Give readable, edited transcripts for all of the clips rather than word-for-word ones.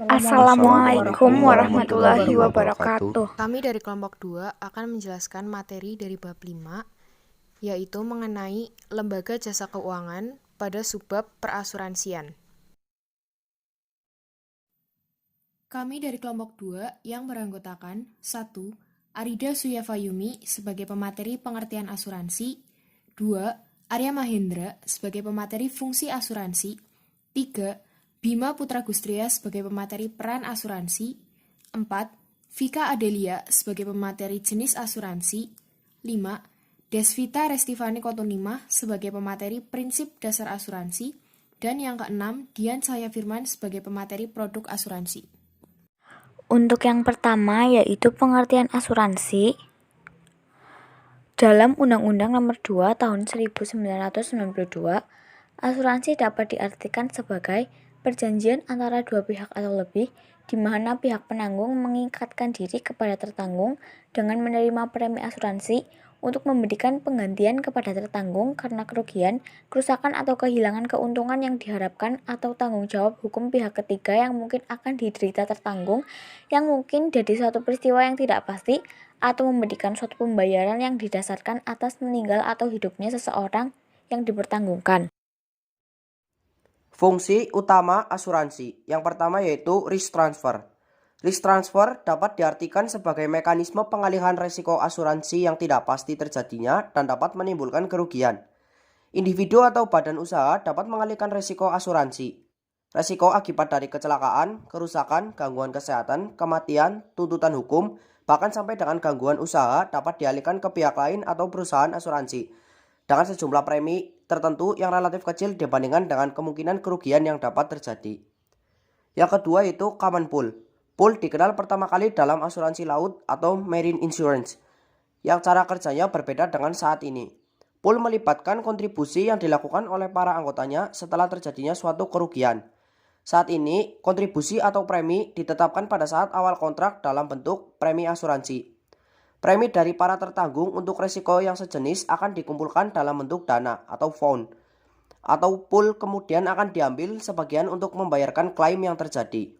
Assalamualaikum warahmatullahi wabarakatuh. Kami dari kelompok 2 akan menjelaskan materi dari bab 5, yaitu mengenai lembaga jasa keuangan pada subbab perasuransian. Kami dari kelompok 2 yang beranggotakan 1. Arida Suyafayumi sebagai pemateri pengertian asuransi, 2. Arya Mahendra sebagai pemateri fungsi asuransi, 3. Bima Putra Gustria sebagai pemateri peran asuransi, 4. Vika Adelia sebagai pemateri jenis asuransi, 5. Desvita Restivani Kotunimah sebagai pemateri prinsip dasar asuransi, dan yang keenam, Dian Cahaya Firman sebagai pemateri produk asuransi. Untuk yang pertama yaitu pengertian asuransi. Dalam Undang-Undang Nomor 2 Tahun 1992, asuransi dapat diartikan sebagai perjanjian antara dua pihak atau lebih, di mana pihak penanggung mengikatkan diri kepada tertanggung dengan menerima premi asuransi untuk memberikan penggantian kepada tertanggung karena kerugian, kerusakan atau kehilangan keuntungan yang diharapkan atau tanggung jawab hukum pihak ketiga yang mungkin akan diderita tertanggung, yang mungkin jadi suatu peristiwa yang tidak pasti, atau memberikan suatu pembayaran yang didasarkan atas meninggal atau hidupnya seseorang yang dipertanggungkan. Fungsi utama asuransi. Yang pertama yaitu risk transfer. Risk transfer dapat diartikan sebagai mekanisme pengalihan risiko asuransi yang tidak pasti terjadinya dan dapat menimbulkan kerugian. Individu atau badan usaha dapat mengalihkan risiko asuransi. Risiko akibat dari kecelakaan, kerusakan, gangguan kesehatan, kematian, tuntutan hukum, bahkan sampai dengan gangguan usaha dapat dialihkan ke pihak lain atau perusahaan asuransi dengan sejumlah premi tertentu yang relatif kecil dibandingkan dengan kemungkinan kerugian yang dapat terjadi. Yang kedua yaitu common pool. Pool dikenal pertama kali dalam asuransi laut atau marine insurance, yang cara kerjanya berbeda dengan saat ini. Pool melibatkan kontribusi yang dilakukan oleh para anggotanya setelah terjadinya suatu kerugian. Saat ini, kontribusi atau premi ditetapkan pada saat awal kontrak dalam bentuk premi asuransi. Premi dari para tertanggung untuk risiko yang sejenis akan dikumpulkan dalam bentuk dana atau fund, atau pool kemudian akan diambil sebagian untuk membayarkan klaim yang terjadi.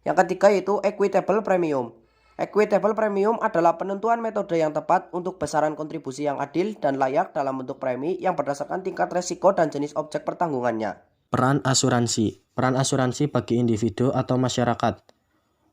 Yang ketiga yaitu equitable premium. Equitable premium adalah penentuan metode yang tepat untuk besaran kontribusi yang adil dan layak dalam bentuk premi yang berdasarkan tingkat risiko dan jenis objek pertanggungannya. Peran asuransi. Peran asuransi bagi individu atau masyarakat.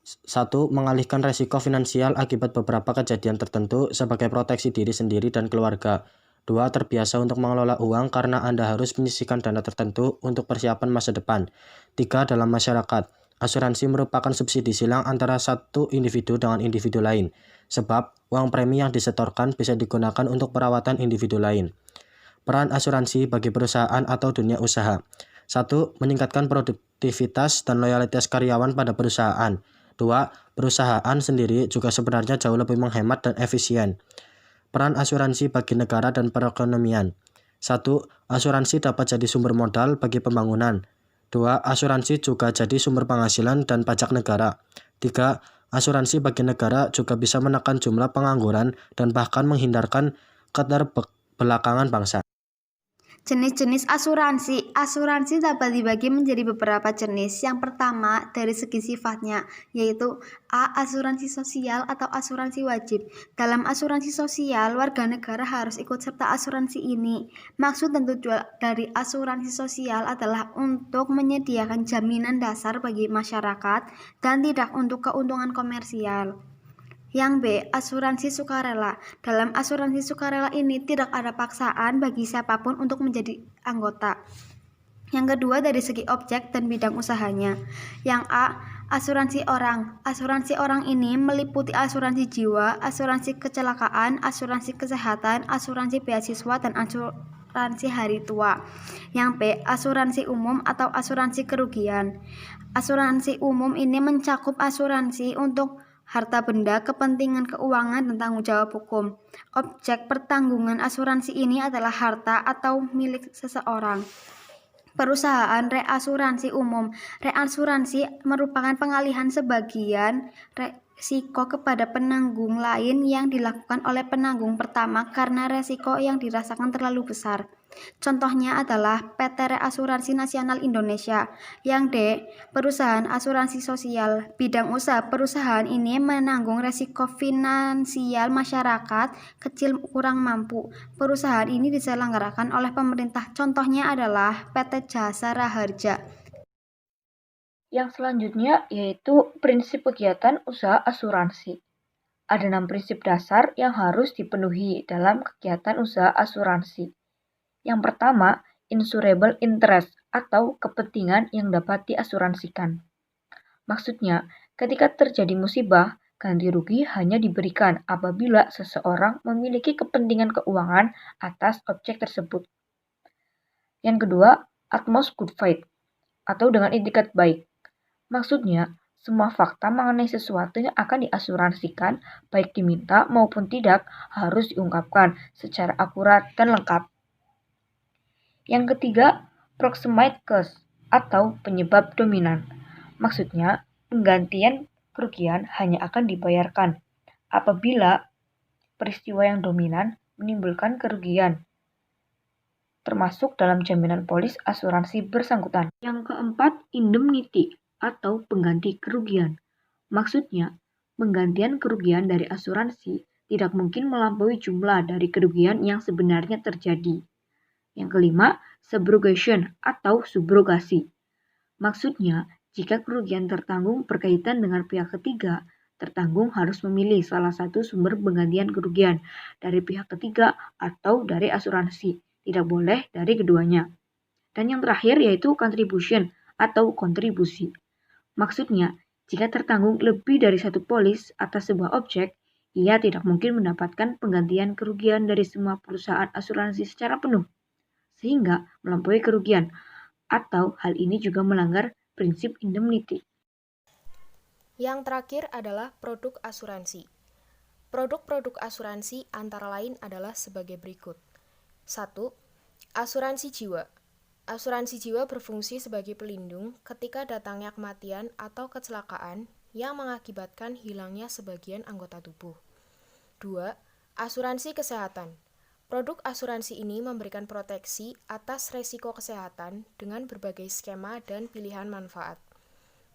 1. Mengalihkan risiko finansial akibat beberapa kejadian tertentu sebagai proteksi diri sendiri dan keluarga. 2. Terbiasa untuk mengelola uang karena Anda harus menyisihkan dana tertentu untuk persiapan masa depan. 3. Dalam masyarakat. Asuransi merupakan subsidi silang antara satu individu dengan individu lain, sebab uang premi yang disetorkan bisa digunakan untuk perawatan individu lain. Peran asuransi bagi perusahaan atau dunia usaha. 1. Meningkatkan produktivitas dan loyalitas karyawan pada perusahaan. 2. Perusahaan sendiri juga sebenarnya jauh lebih menghemat dan efisien. Peran asuransi bagi negara dan perekonomian. 1. Asuransi dapat jadi sumber modal bagi pembangunan. 2. Asuransi juga jadi sumber penghasilan dan pajak negara. 3. Asuransi bagi negara juga bisa menekan jumlah pengangguran dan bahkan menghindarkan keterbelakangan bangsa. Jenis-jenis asuransi. Asuransi dapat dibagi menjadi beberapa jenis. Yang pertama dari segi sifatnya, yaitu A. Asuransi sosial atau asuransi wajib. Dalam asuransi sosial, warga negara harus ikut serta asuransi ini. Maksud dan tujuan dari asuransi sosial adalah untuk menyediakan jaminan dasar bagi masyarakat dan tidak untuk keuntungan komersial. Yang B. Asuransi sukarela. Dalam asuransi sukarela ini tidak ada paksaan bagi siapapun untuk menjadi anggota. Yang kedua dari segi objek dan bidang usahanya. Yang A. Asuransi orang. Asuransi orang ini meliputi asuransi jiwa, asuransi kecelakaan, asuransi kesehatan, asuransi beasiswa, dan asuransi hari tua. Yang B. Asuransi umum atau asuransi kerugian. Asuransi umum ini mencakup asuransi untuk harta benda, kepentingan keuangan, dan tanggung jawab hukum. Objek pertanggungan asuransi ini adalah harta atau milik seseorang. Perusahaan reasuransi umum. Reasuransi merupakan pengalihan sebagian resiko kepada penanggung lain yang dilakukan oleh penanggung pertama karena resiko yang dirasakan terlalu besar. Contohnya adalah PT Asuransi Nasional Indonesia. Yang D, perusahaan asuransi sosial. Bidang usaha perusahaan ini menanggung resiko finansial masyarakat kecil kurang mampu. Perusahaan ini diselenggarakan oleh pemerintah. Contohnya adalah PT Jasa Raharja. Yang selanjutnya yaitu prinsip kegiatan usaha asuransi. Ada 6 prinsip dasar yang harus dipenuhi dalam kegiatan usaha asuransi. Yang pertama, insurable interest atau kepentingan yang dapat diasuransikan. Maksudnya, ketika terjadi musibah, ganti rugi hanya diberikan apabila seseorang memiliki kepentingan keuangan atas objek tersebut. Yang kedua, utmost good faith atau dengan itikat baik. Maksudnya, semua fakta mengenai sesuatu yang akan diasuransikan, baik diminta maupun tidak, harus diungkapkan secara akurat dan lengkap. Yang ketiga, proximate cause atau penyebab dominan. Maksudnya, penggantian kerugian hanya akan dibayarkan apabila peristiwa yang dominan menimbulkan kerugian, termasuk dalam jaminan polis asuransi bersangkutan. Yang keempat, indemnity atau pengganti kerugian. Maksudnya, penggantian kerugian dari asuransi tidak mungkin melampaui jumlah dari kerugian yang sebenarnya terjadi. Yang kelima, subrogation atau subrogasi. Maksudnya, jika kerugian tertanggung berkaitan dengan pihak ketiga, tertanggung harus memilih salah satu sumber penggantian kerugian dari pihak ketiga atau dari asuransi. Tidak boleh dari keduanya. Dan yang terakhir yaitu contribution atau kontribusi. Maksudnya, jika tertanggung lebih dari satu polis atas sebuah objek, ia tidak mungkin mendapatkan penggantian kerugian dari semua perusahaan asuransi secara penuh, sehingga melampaui kerugian, atau hal ini juga melanggar prinsip indemnity. Yang terakhir adalah produk asuransi. Produk-produk asuransi antara lain adalah sebagai berikut. 1. Asuransi jiwa. Asuransi jiwa berfungsi sebagai pelindung ketika datangnya kematian atau kecelakaan yang mengakibatkan hilangnya sebagian anggota tubuh. 2. Asuransi kesehatan. Produk asuransi ini memberikan proteksi atas resiko kesehatan dengan berbagai skema dan pilihan manfaat.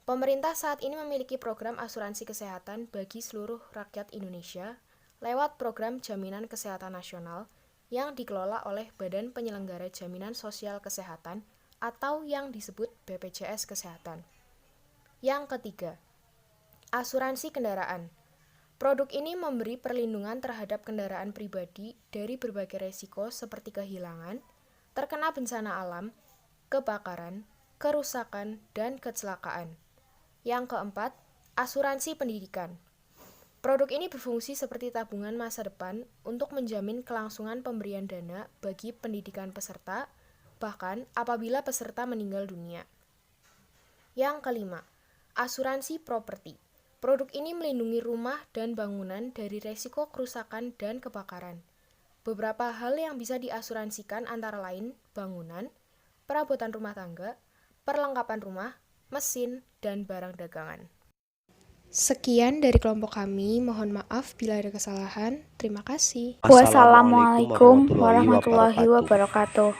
Pemerintah saat ini memiliki program asuransi kesehatan bagi seluruh rakyat Indonesia lewat program Jaminan Kesehatan Nasional yang dikelola oleh Badan Penyelenggara Jaminan Sosial Kesehatan atau yang disebut BPJS Kesehatan. Yang ketiga, asuransi kendaraan. Produk ini memberi perlindungan terhadap kendaraan pribadi dari berbagai resiko seperti kehilangan, terkena bencana alam, kebakaran, kerusakan, dan kecelakaan. Yang keempat, asuransi pendidikan. Produk ini berfungsi seperti tabungan masa depan untuk menjamin kelangsungan pemberian dana bagi pendidikan peserta, bahkan apabila peserta meninggal dunia. Yang kelima, asuransi properti. Produk ini melindungi rumah dan bangunan dari resiko kerusakan dan kebakaran. Beberapa hal yang bisa diasuransikan antara lain bangunan, perabotan rumah tangga, perlengkapan rumah, mesin, dan barang dagangan. Sekian dari kelompok kami, mohon maaf bila ada kesalahan. Terima kasih. Wassalamualaikum warahmatullahi wabarakatuh.